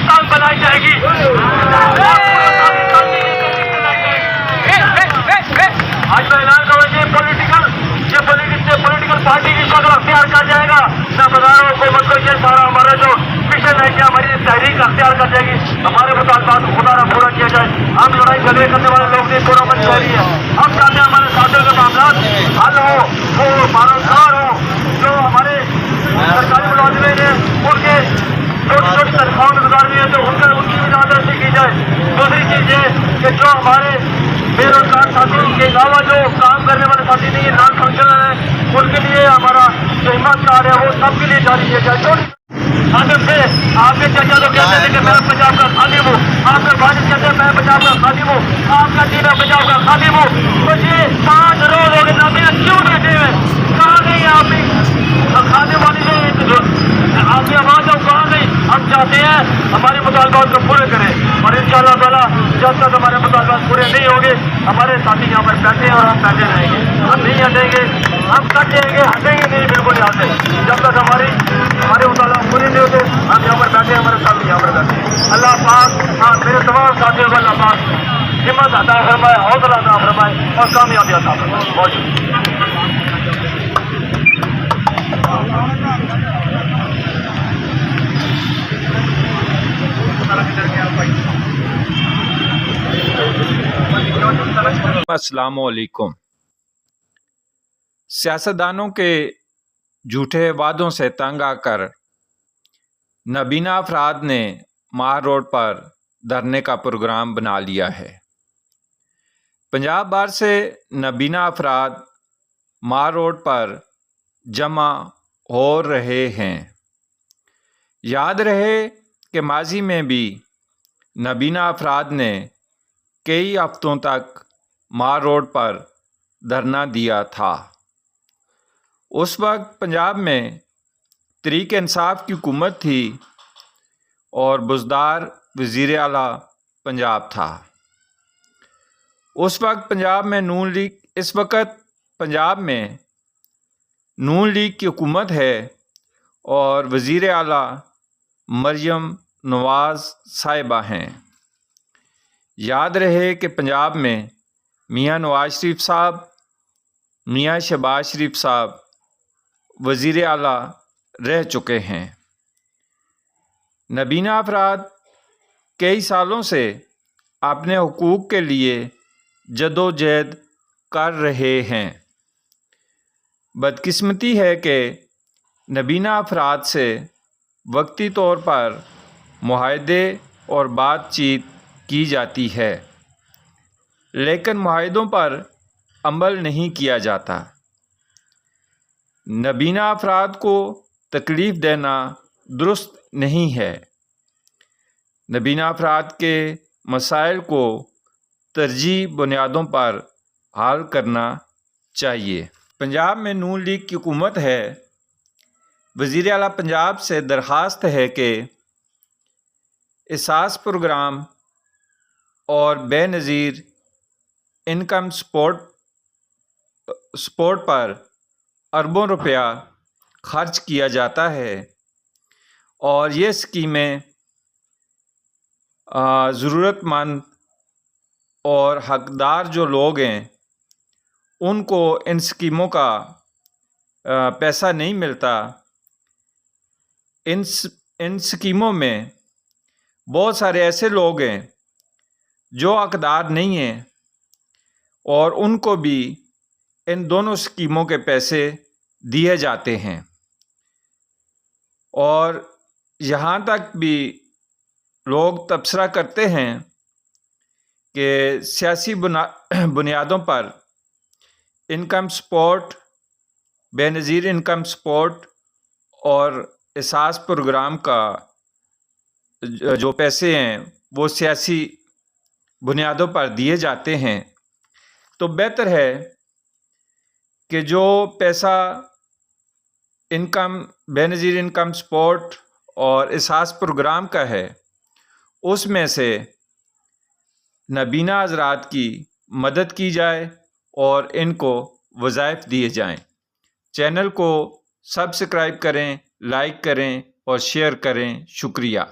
पाकिस्तान बनाई जाएगी। आज मैं ऐलान करूँ ये पॉलिटिकल पार्टी की शक्ल अख्तियार कर जाएगा। मैं बता रहा हूँ हुकूमत को ये सारा हमारा जो मिशन है कि हमारी तहरीक अख्तियार कर जाएगी, हमारे मुतालबात को खुदा ना पूरा किया जाए। हम लड़ाई झगड़े करने वाले लोग नहीं, पूरा मन शहरी है। हम चाहते हैं हमारे साथियों के मामला हल हो, वो मानवदार हो। जो हमारे सरकारी मुलाजिमें हैं उनके छोटी छोटी तनख्वाहों में गुजार रही है तो उनकी भी नादरसी की जाए। दूसरी चीज ये कि जो हमारे बेरोजगार साथी के अलावा जो काम करने वाले साथी नहीं है, नॉन फंक्शनल है, उनके लिए हमारा जो हिम्मत कार्ड है वो सबके लिए जारी किया जाए। आदम से आपके चाचा तो कहते हैं कि मैं पंजाब का खादिम हूँ, आपका वालिद कहते हैं मैं पंजाब का खादिम हूँ, आपका जीना पंजाब का खादिम हूँ। तो ये 5 रोज हो गए नामियाँ क्यों बैठे हुए, कहाँ गई आप खादिम वाली नहीं, आपकी आवाज हो कहाँ गई। हम चाहते हैं हमारे मुतालबात को पूरे करें और इंशाअल्लाह ताला जब तक हमारे मुतालबात पूरे नहीं होंगे हमारे साथी यहाँ पर बैठे हैं और हम बैठे रहेंगे। हम नहीं हटेंगे, हम कट जाएंगे, हटेंगे नहीं, बिल्कुल नहीं हटेंगे जब तक हमारे मुतालबात पूरे नहीं होते। हम यहाँ पर बैठे हैं, हमारे साथी यहाँ पर बैठे हैं। अल्लाह पाक हाँ मेरे तमाम साथियों को अल्लाह पाक हिम्मत अता फरमाए, हौसला अता फरमाए और कामयाबी अता फरमाए। बहुत शुक्रिया। अस्सलामु अलैकुम। सियासतदानों के झूठे वादों से तंग आकर नबीना अफराद ने मार रोड पर धरने का प्रोग्राम बना लिया है। पंजाब भर से नबीना अफराद मार रोड पर जमा हो रहे हैं। याद रहे कि माजी में भी नबीना अफराद ने कई हफ्तों तक मार रोड पर धरना दिया था। उस वक्त पंजाब में तहरीक इंसाफ की हुकूमत थी और बुज़दार वज़ीर आला पंजाब था। उस वक्त पंजाब में नून लीग इस वक्त पंजाब में नून लीग की हुकूमत है और वज़ीर आला मरियम नवाज़ साहिबा हैं। याद रहे कि पंजाब में मियाँ नवाज शरीफ साहब, मियाँ शहबाज शरीफ साहब वज़ीर आला रह चुके हैं। नबीना अफराद कई सालों से अपने हुकूक के लिए जदोजहद कर रहे हैं। बदकिस्मती है कि नबीना अफराद से वक्ती तौर पर मुआहदे और बातचीत की जाती है, लेकिन मुआहदों पर अमल नहीं किया जाता। नबीना अफराद को तकलीफ़ देना दुरुस्त नहीं है। नबीना अफराद के मसाइल को तरजीह बुनियादों पर हल करना चाहिए। पंजाब में नून लीग की हुकूमत है। वज़ीर आला पंजाब से दरख्वास्त है कि एहसास प्रोग्राम और बेनज़ीर इनकम सपोर्ट पर अरबों रुपया खर्च किया जाता है और ये स्कीमें ज़रूरतमंद और हकदार जो लोग हैं उनको इन स्कीमों का पैसा नहीं मिलता। इन स्कीमों में बहुत सारे ऐसे लोग हैं जो हकदार नहीं हैं और उनको भी इन दोनों स्कीमों के पैसे दिए जाते हैं। और यहाँ तक भी लोग तबसरा करते हैं कि सियासी बुनियादों पर income support, Benazir income support और एहसास प्रोग्राम का जो पैसे हैं वो सियासी बुनियादों पर दिए जाते हैं। तो बेहतर है कि जो पैसा बेनज़ीर इनकम सपोर्ट और एहसास प्रोग्राम का है उसमें से नबीना हज़रात की मदद की जाए और इनको वज़ाइफ दिए जाएं। चैनल को सब्सक्राइब करें, लाइक करें और शेयर करें। शुक्रिया।